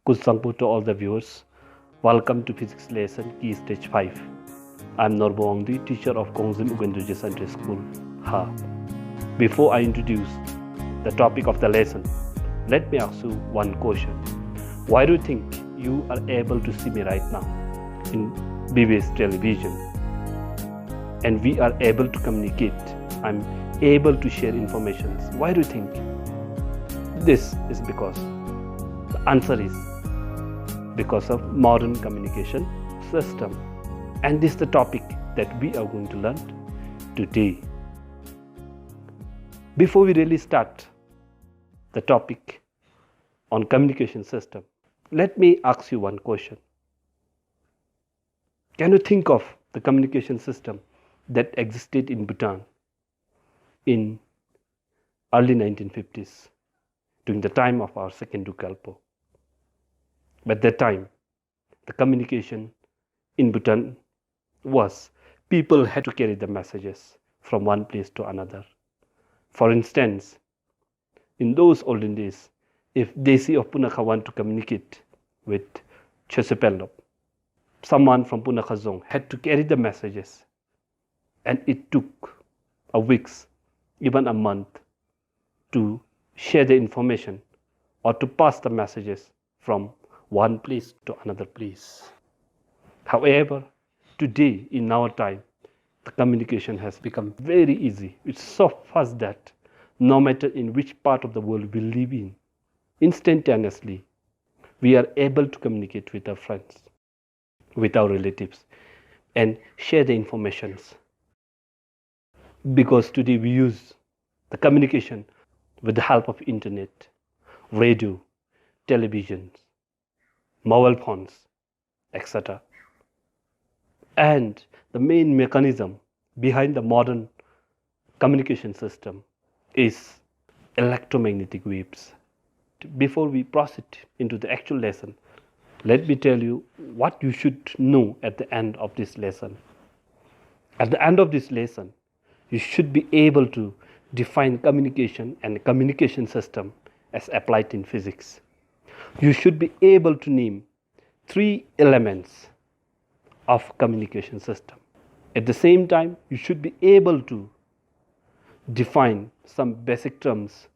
Good Sangpo to all the viewers. Welcome to Physics Lesson Key Stage 5. I'm Norbo Ongdi, teacher of Kongzim Ugendoje Central School, Ha. Before I introduce the topic of the lesson, let me ask you one question. Why do you think you are able to see me right now in BBS television? And we are able to communicate. I'm able to share information. Why do you think? This is because the answer is because of modern communication system. And this is the topic that we are going to learn today. Before we really start the topic on communication system, let me ask you one question. Can you think of the communication system that existed in Bhutan in early 1950s during the time of our second Dukalpo? At that time, the communication in Bhutan was people had to carry the messages from one place to another. For instance, in those olden days, if Desi of Punakha want to communicate with Chesepelop, someone from Punakhazong had to carry the messages, and it took a weeks, even a month, to share the information or to pass the messages from one place to another place. However, today in our time, the communication has become very easy. It's so fast that no matter in which part of the world we live in, instantaneously, we are able to communicate with our friends, with our relatives, and share the informations. Because today we use the communication with the help of internet, radio, televisions, mobile phones, etc. And the main mechanism behind the modern communication system is electromagnetic waves. Before we proceed into the actual lesson, let me tell you what you should know at the end of this lesson. At the end of this lesson, you should be able to define communication and communication system as applied in physics. You should be able to name 3 elements of communication system. At the same time, you should be able to define some basic terms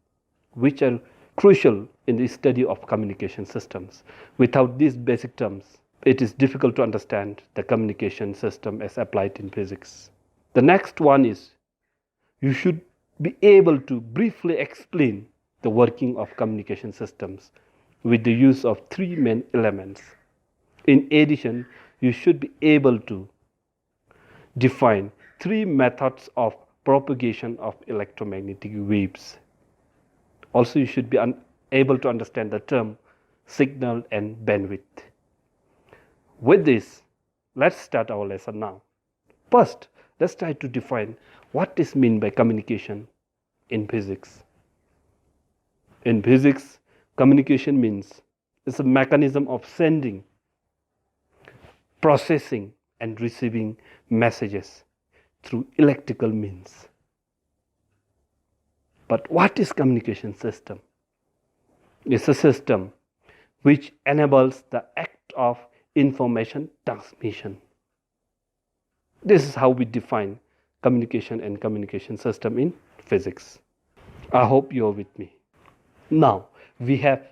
which are crucial in the study of communication systems. Without these basic terms, it is difficult to understand the communication system as applied in physics. The next one is you should be able to briefly explain the working of communication systems with the use of 3 main elements. In addition, you should be able to define 3 methods of propagation of electromagnetic waves. Also, you should be able to understand the term signal and bandwidth. With this, let's start our lesson now. First, let's try to define what is meant by communication in physics. In physics, communication means it's a mechanism of sending, processing, and receiving messages through electrical means. But what is communication system? It's a system which enables the act of information transmission. This is how we define communication and communication system in physics. I hope you are with me. Now, we have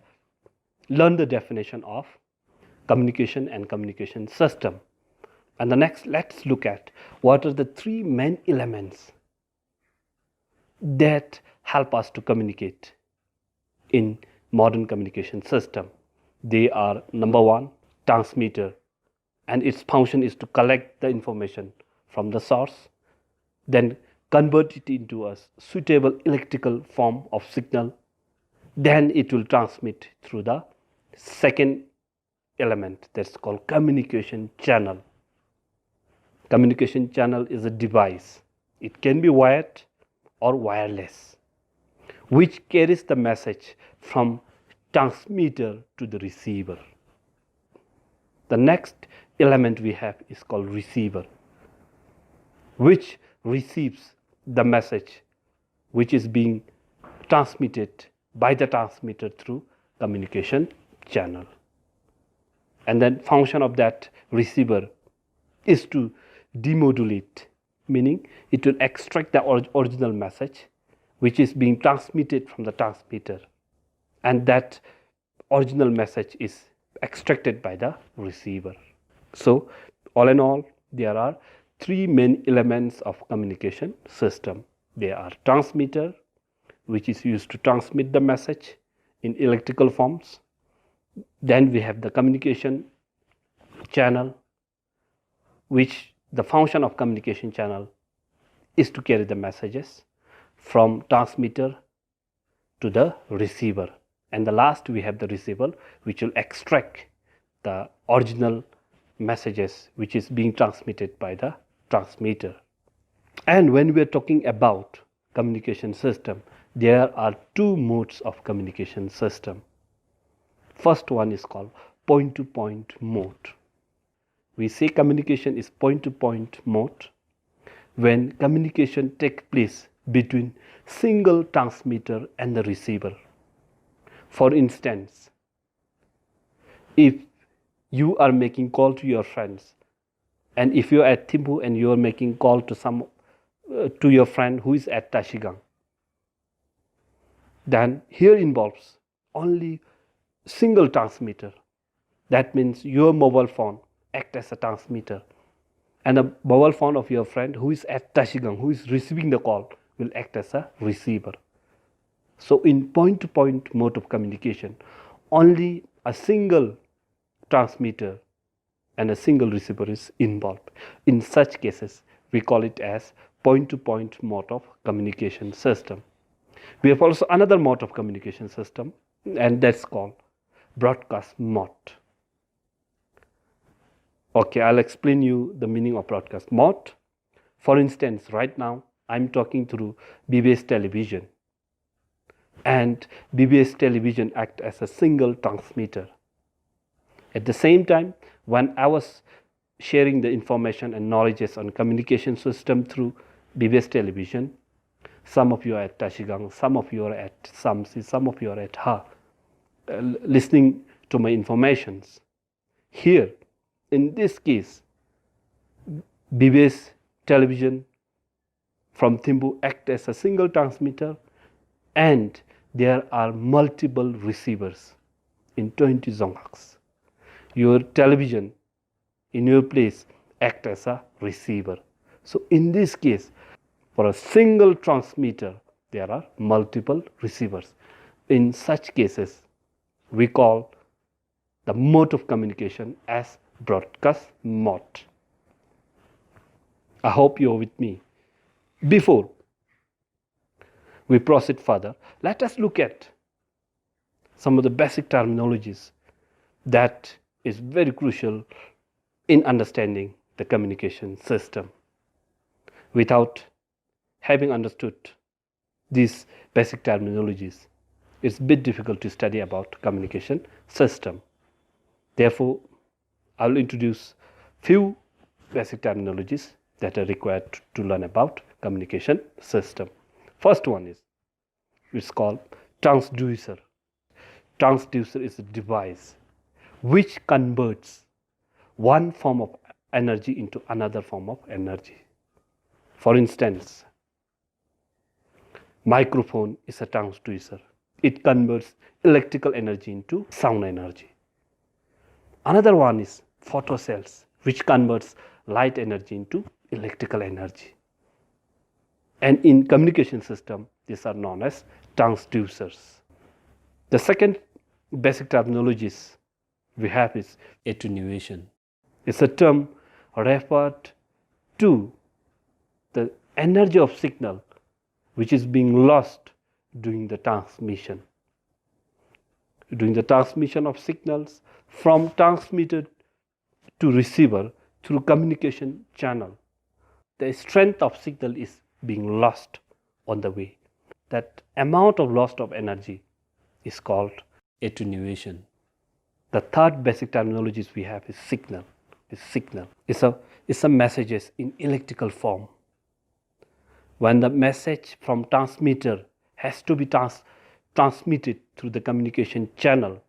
learned the definition of communication and communication system. And the next, let's look at what are the 3 main elements that help us to communicate in modern communication system. They are number 1, transmitter, and its function is to collect the information from the source, then convert it into a suitable electrical form of signal, then it will transmit through the second element that's called communication channel. Communication channel is a device. It can be wired or wireless, which carries the message from transmitter to the receiver. The next element we have is called receiver, which receives the message which is being transmitted by the transmitter through communication channel. And then function of that receiver is to demodulate, meaning it will extract the original message which is being transmitted from the transmitter, and that original message is extracted by the receiver. So all in all, there are three main elements of communication system. There are transmitter, which is used to transmit the message in electrical forms. Then we have the communication channel, which the function of communication channel is to carry the messages from transmitter to the receiver. And the last, we have the receiver, which will extract the original messages which is being transmitted by the transmitter. And when we are talking about communication system, there are two modes of communication system. First one is called point-to-point mode. We say communication is point-to-point mode when communication takes place between single transmitter and the receiver. For instance, if you are making call to your friends, and if you are at Thimphu and you are making call to your friend who is at Tashigang, then here involves only single transmitter. That means your mobile phone acts as a transmitter, and the mobile phone of your friend who is at Tashigang, who is receiving the call, will act as a receiver. So in point-to-point mode of communication, only a single transmitter and a single receiver is involved. In such cases, we call it as point-to-point mode of communication system. We have also another mode of communication system, and that's called broadcast mode. Okay, I'll explain you the meaning of broadcast mode. For instance, right now I'm talking through BBS television, and BBS television acts as a single transmitter. At the same time, when I was sharing the information and knowledges on communication system through BBS television, some of you are at Tashigang, some of you are at Samsi, some of you are at Ha, listening to my informations. Here, in this case, BBS television from Thimphu act as a single transmitter, and there are multiple receivers in 20 zonghaks. Your television in your place act as a receiver. So in this case, for a single transmitter, there are multiple receivers. In such cases, we call the mode of communication as broadcast mode. I hope you are with me. Before we proceed further, let us look at some of the basic terminologies that is very crucial in understanding the communication system. Without having understood these basic terminologies, it's a bit difficult to study about communication system. Therefore, I will introduce few basic terminologies that are required to learn about communication system. First one is, it's called transducer. Transducer is a device which converts one form of energy into another form of energy. For instance, microphone is a transducer. It converts electrical energy into sound energy. Another one is photocells, which converts light energy into electrical energy. And in communication system, these are known as transducers. The second basic terminologies we have is attenuation. It's a term referred to the energy of signal which is being lost during the transmission. During the transmission of signals from transmitter to receiver through communication channel, the strength of signal is being lost on the way. That amount of loss of energy is called attenuation. The third basic terminologies we have is signal. It's a messages in electrical form. When the message from transmitter has to be transmitted through the communication channel,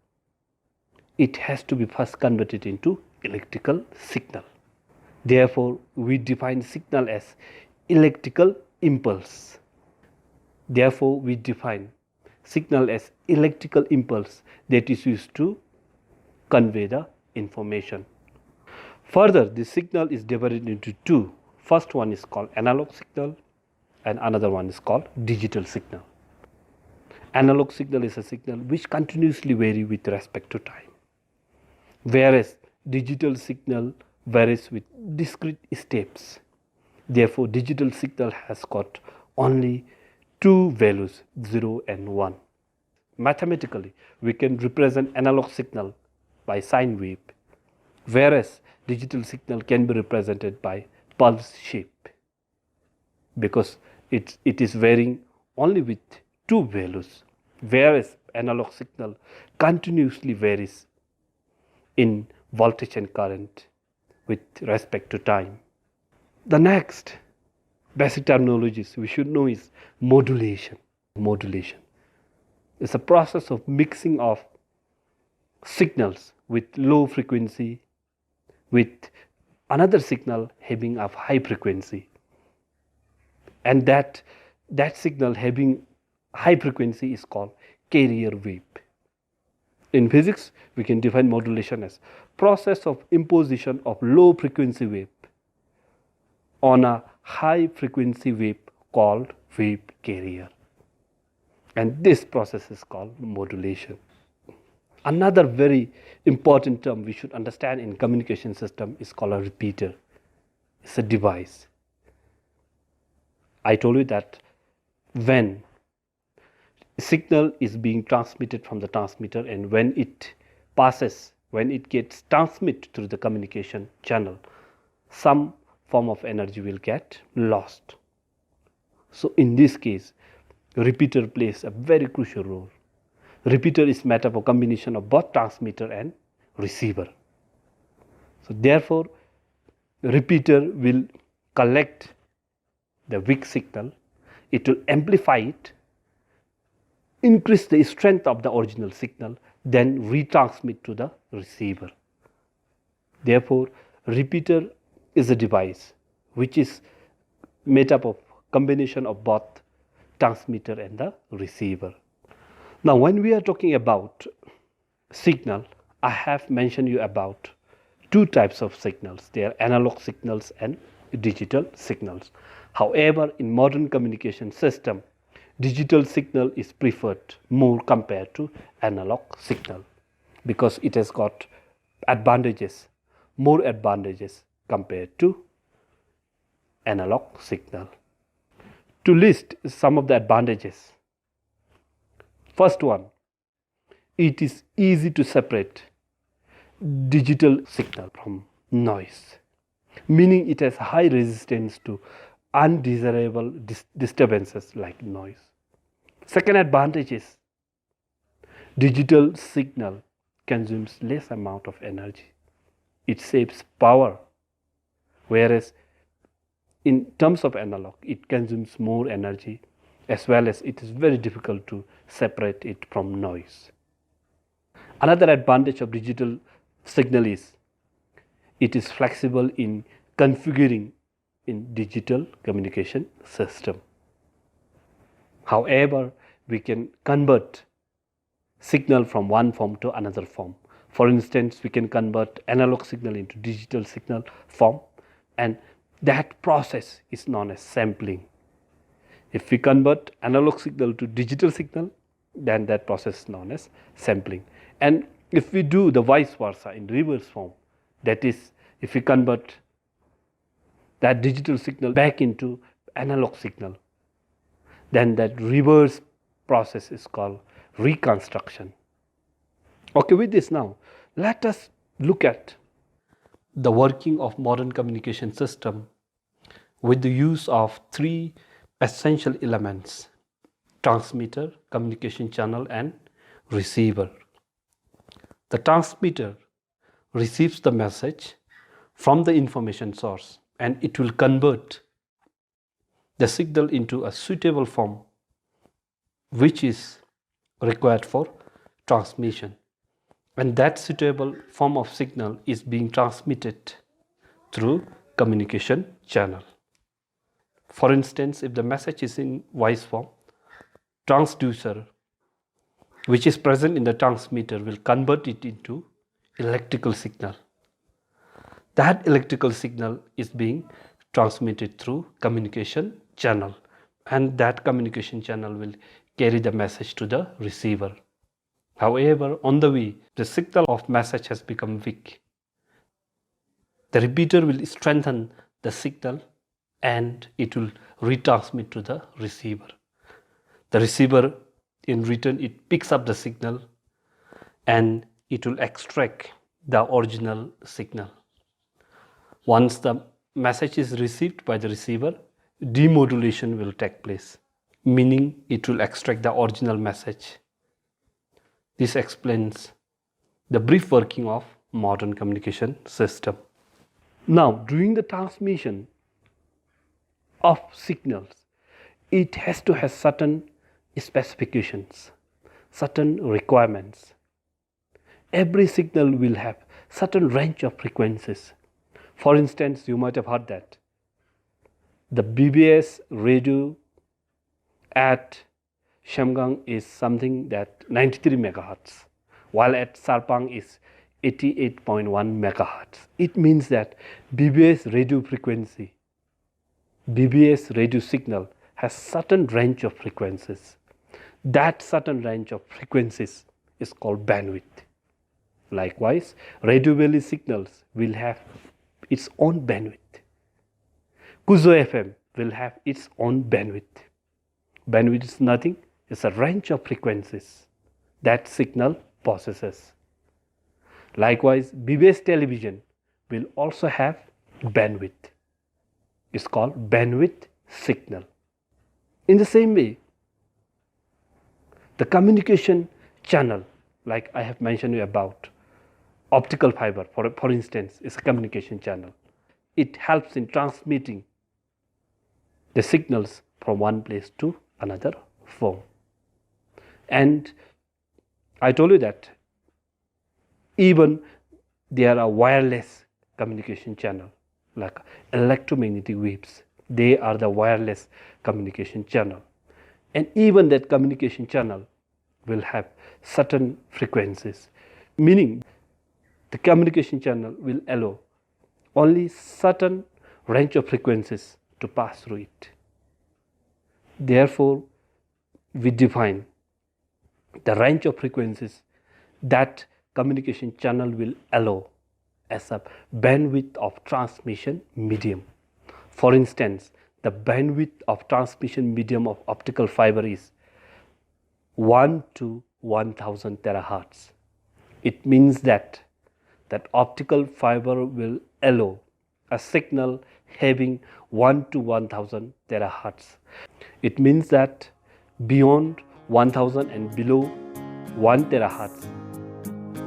it has to be first converted into electrical signal. Therefore, we define signal as electrical impulse. Therefore, we define signal as electrical impulse that is used to convey the information. Further, the signal is divided into two. First one is called analog signal and another one is called digital signal. Analog signal is a signal which continuously varies with respect to time, whereas digital signal varies with discrete steps. Therefore, digital signal has got only two values, 0 and 1. Mathematically, we can represent analog signal by sine wave, whereas digital signal can be represented by pulse shape, because it is varying only with two values, whereas analog signal continuously varies in voltage and current with respect to time. The next basic terminologies we should know is modulation. Modulation is a process of mixing of signals with low frequency with another signal having a high frequency, and that signal having high frequency is called carrier wave. In physics, we can define modulation as process of imposition of low frequency wave on a high frequency wave called wave carrier, and this process is called modulation. Another very important term we should understand in communication system is called a repeater. It's a device. I told you that when signal is being transmitted from the transmitter and when it gets transmitted through the communication channel, some form of energy will get lost. So in this case, repeater plays a very crucial role. Repeater is made up of a combination of both transmitter and receiver. So therefore, repeater will collect the weak signal, it will amplify it, increase the strength of the original signal, then retransmit to the receiver. Therefore, repeater is a device which is made up of combination of both transmitter and the receiver. Now, when we are talking about signal, I have mentioned you about two types of signals. They are analog signals and digital signals. However, in modern communication system, digital signal is preferred more compared to analog signal because it has got advantages, more advantages compared to analog signal. To list some of the advantages, first one, it is easy to separate digital signal from noise, meaning it has high resistance to undesirable disturbances like noise. Second advantage is digital signal consumes less amount of energy. It saves power, whereas in terms of analog, it consumes more energy, as well as it is very difficult to separate it from noise. Another advantage of digital signal is it is flexible in configuring in digital communication system. However, we can convert signal from one form to another form. For instance, we can convert analog signal into digital signal form, and that process is known as sampling. If we convert analog signal to digital signal, then that process is known as sampling. And if we do the vice versa in reverse form, that is, if we convert that digital signal back into analog signal, then that reverse process is called reconstruction. Okay, with this now, let us look at the working of modern communication system with the use of three essential elements: transmitter, communication channel, and receiver. The transmitter receives the message from the information source and it will convert the signal into a suitable form which is required for transmission. and that suitable form of signal is being transmitted through communication channel. For instance, if the message is in voice form, transducer which is present in the transmitter will convert it into electrical signal. That electrical signal is being transmitted through communication channel, and that communication channel will carry the message to the receiver. However, on the way, the signal of message has become weak. The repeater will strengthen the signal and it will retransmit to the receiver. The receiver, in return, it picks up the signal and it will extract the original signal. Once the message is received by the receiver, demodulation will take place, meaning it will extract the original message. This explains the brief working of modern communication system. Now, during the transmission of signals, it has to have certain specifications, certain requirements. Every signal will have certain range of frequencies. For instance, you might have heard that the BBS radio at Shamgang is something that 93 megahertz, while at Sarpang is 88.1 megahertz. It means that BBS radio frequency, BBS radio signal has certain range of frequencies. That certain range of frequencies is called bandwidth. Likewise, radio valley signals will have its own bandwidth. Kuzo FM will have its own bandwidth. Bandwidth is nothing, it's a range of frequencies that signal possesses. Likewise, BBS television will also have bandwidth. It's called bandwidth signal. In the same way, the communication channel, like I have mentioned about optical fiber, for instance, is a communication channel. It helps in transmitting the signals from one place to another form. And I told you that even there are wireless communication channel like electromagnetic waves. They are the wireless communication channel. And even that communication channel will have certain frequencies, meaning the communication channel will allow only certain range of frequencies to pass through it. Therefore, we define the range of frequencies that communication channel will allow as a bandwidth of transmission medium. For instance, the bandwidth of transmission medium of optical fiber is 1 to 1000 terahertz. It means that optical fiber will allow a signal having 1 to 1000 terahertz. It means that beyond 1000 and below 1 terahertz,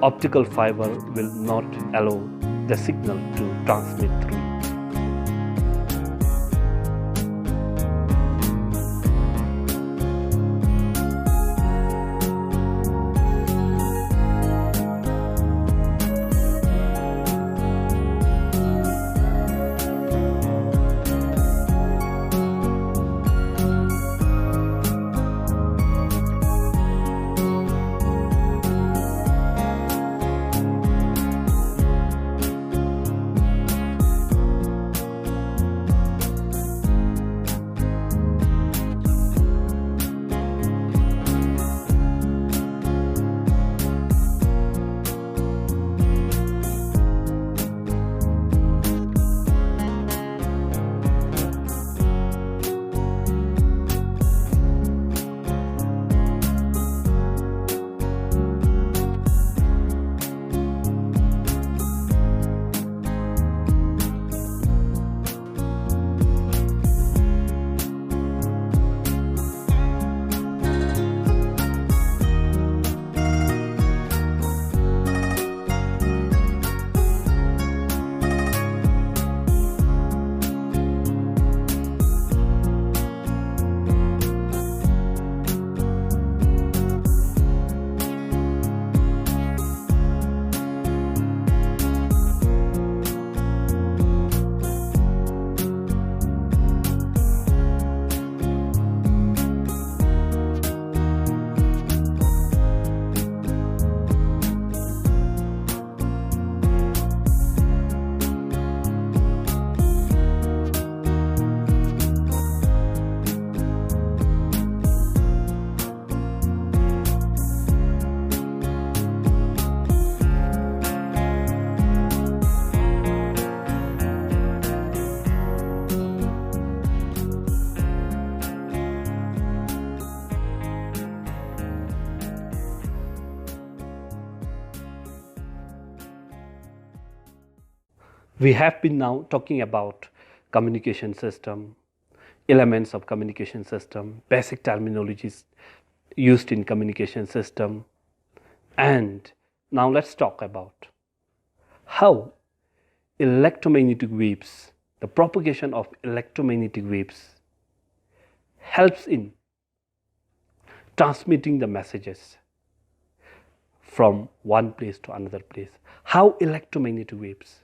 optical fiber will not allow the signal to transmit through. We have been now talking about communication system, elements of communication system, basic terminologies used in communication system, and now let's talk about how electromagnetic waves, the propagation of electromagnetic waves helps in transmitting the messages from one place to another place. How electromagnetic waves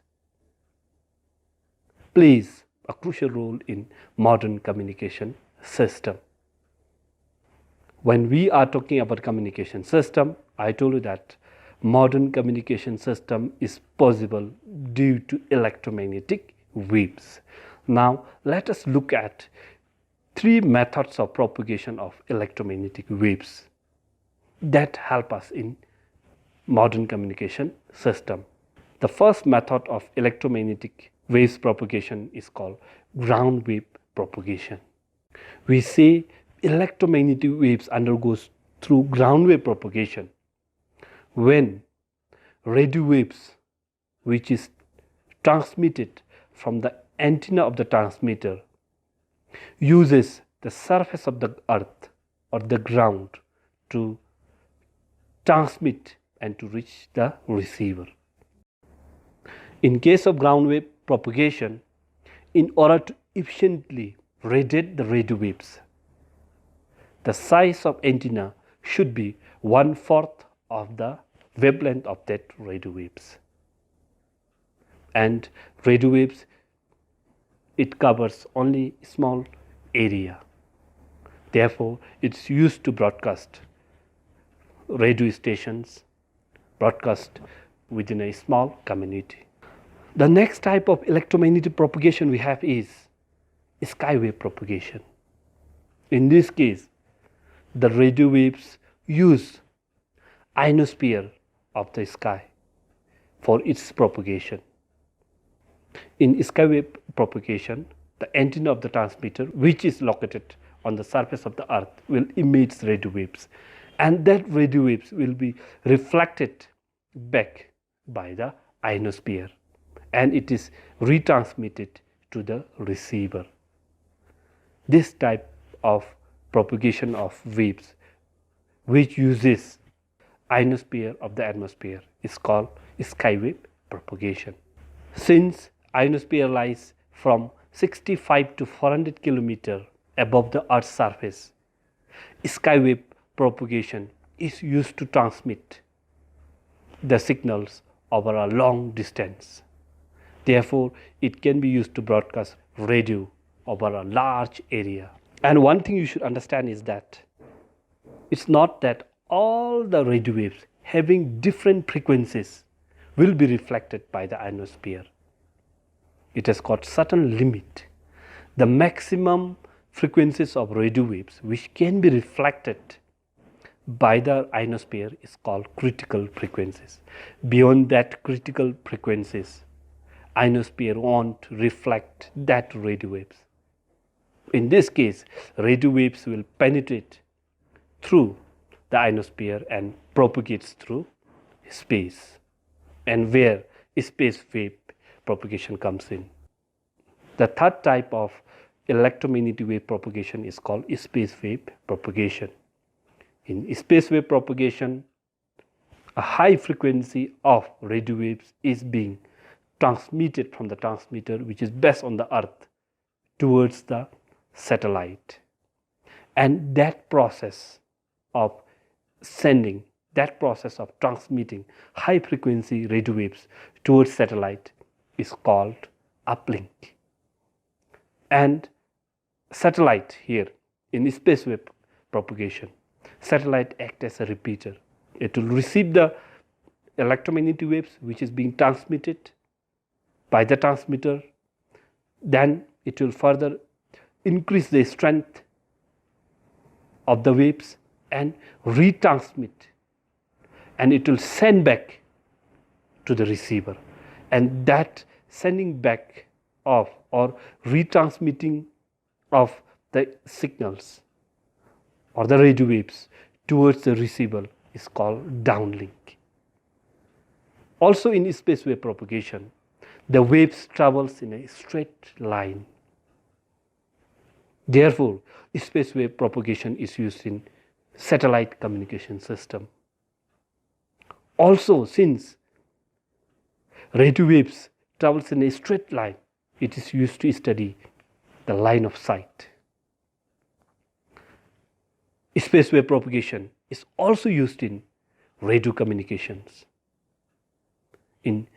plays a crucial role in modern communication system. When we are talking about communication system, I told you that modern communication system is possible due to electromagnetic waves. Now let us look at three methods of propagation of electromagnetic waves that help us in modern communication system. The first method of electromagnetic waves propagation is called ground wave propagation. We say electromagnetic waves undergoes through ground wave propagation when radio waves, which is transmitted from the antenna of the transmitter, uses the surface of the earth or the ground to transmit and to reach the receiver. In case of ground wave propagation, in order to efficiently radiate the radio waves, the size of antenna should be 1/4 of the wavelength of that radio waves. And radio waves, it covers only small area. Therefore, it's used to broadcast radio stations, broadcast within a small community. The next type of electromagnetic propagation we have is skywave propagation. In this case, the radio waves use ionosphere of the sky for its propagation. In skywave propagation, the antenna of the transmitter, which is located on the surface of the earth, will emit radio waves, and that radio waves will be reflected back by the ionosphere, and it is retransmitted to the receiver. This type of propagation of waves, which uses ionosphere of the atmosphere, is called skywave propagation. Since ionosphere lies from 65 to 400 km above the Earth's surface, skywave propagation is used to transmit the signals over a long distance. Therefore, it can be used to broadcast radio over a large area. And one thing you should understand is that it's not that all the radio waves having different frequencies will be reflected by the ionosphere. It has got certain limit. The maximum frequencies of radio waves which can be reflected by the ionosphere is called critical frequencies. Beyond that critical frequencies, ionosphere won't reflect that radio waves. In this case, radio waves will penetrate through the ionosphere and propagates through space, and where space wave propagation comes in. The third type of electromagnetic wave propagation is called space wave propagation. In space wave propagation, a high frequency of radio waves is being transmitted from the transmitter, which is based on the earth, towards the satellite, and that process of sending, that process of transmitting high frequency radio waves towards satellite is called uplink. And satellite here in space wave propagation, satellite acts as a repeater. It will receive the electromagnetic waves which is being transmitted by the transmitter, then it will further increase the strength of the waves and retransmit, and it will send back to the receiver, and that sending back of or retransmitting of the signals or the radio waves towards the receiver is called downlink. Also in space wave propagation, The waves travels in a straight line. Therefore, space wave propagation is used in satellite communication system. Also, since radio waves travels in a straight line, it is used to study the line of sight. Space wave propagation is also used in radio communications, in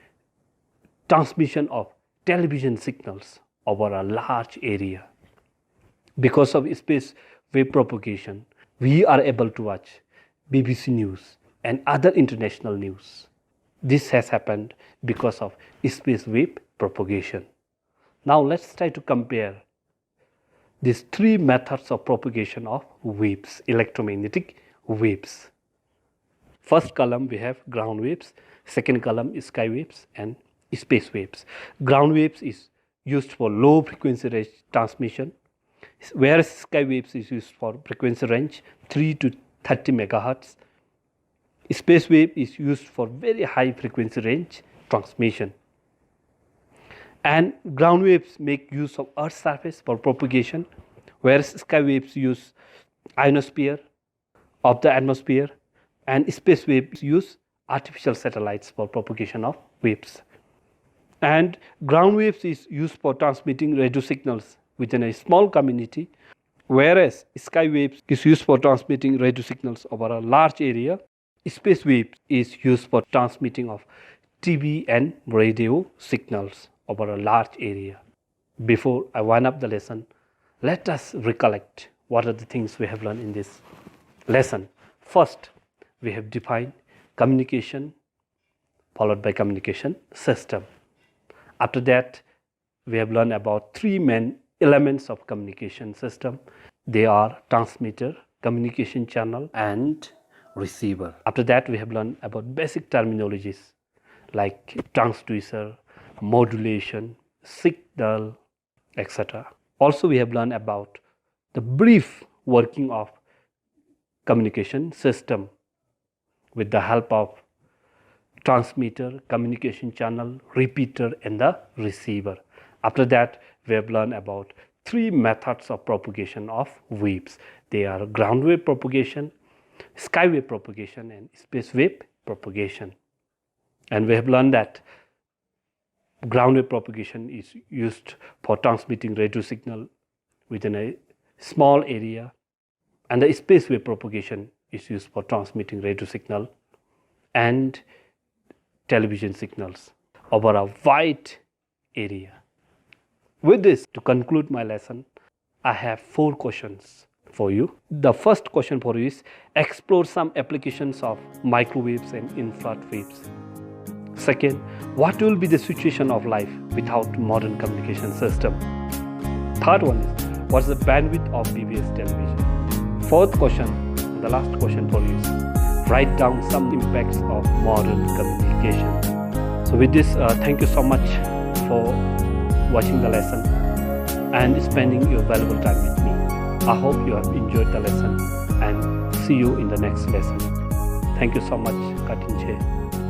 transmission of television signals over a large area. Because of space wave propagation, we are able to watch BBC News and other international news. This has happened because of space wave propagation. Now let's try to compare these three methods of propagation of waves, electromagnetic waves. First column we have ground waves, second column is sky waves and space waves. Ground waves is used for low frequency range transmission, whereas sky waves is used for frequency range 3 to 30 megahertz. Space wave is used for very high frequency range transmission. And ground waves make use of Earth's surface for propagation, whereas sky waves use ionosphere of the atmosphere, and space waves use artificial satellites for propagation of waves. And ground waves is used for transmitting radio signals within a small community, whereas sky waves is used for transmitting radio signals over a large area. Space waves is used for transmitting of TV and radio signals over a large area. Before I wind up the lesson, let us recollect what are the things we have learned in this lesson. First, we have defined communication followed by communication system. After that, we have learned about three main elements of communication system. They are transmitter, communication channel and receiver. After that, we have learned about basic terminologies like transducer, modulation, signal, etc. Also, we have learned about the brief working of communication system with the help of transmitter, communication channel, repeater and the receiver. After that, we have learned about three methods of propagation of waves. They are ground wave propagation, sky wave propagation and space wave propagation. And we have learned that ground wave propagation is used for transmitting radio signal within a small area, and the space wave propagation is used for transmitting radio signal and television signals over a wide area. With this, to conclude my lesson, I have 4 questions for you. The first question for you is explore some applications of microwaves and infrared waves. Second, what will be the situation of life without modern communication system? Third one is, what's the bandwidth of BBS television? Fourth question, the last question for you is, write down some impacts of modern communication. So with this, thank you so much for watching the lesson and spending your valuable time with me. I hope you have enjoyed the lesson and see you in the next lesson. Thank you so much. Katinche.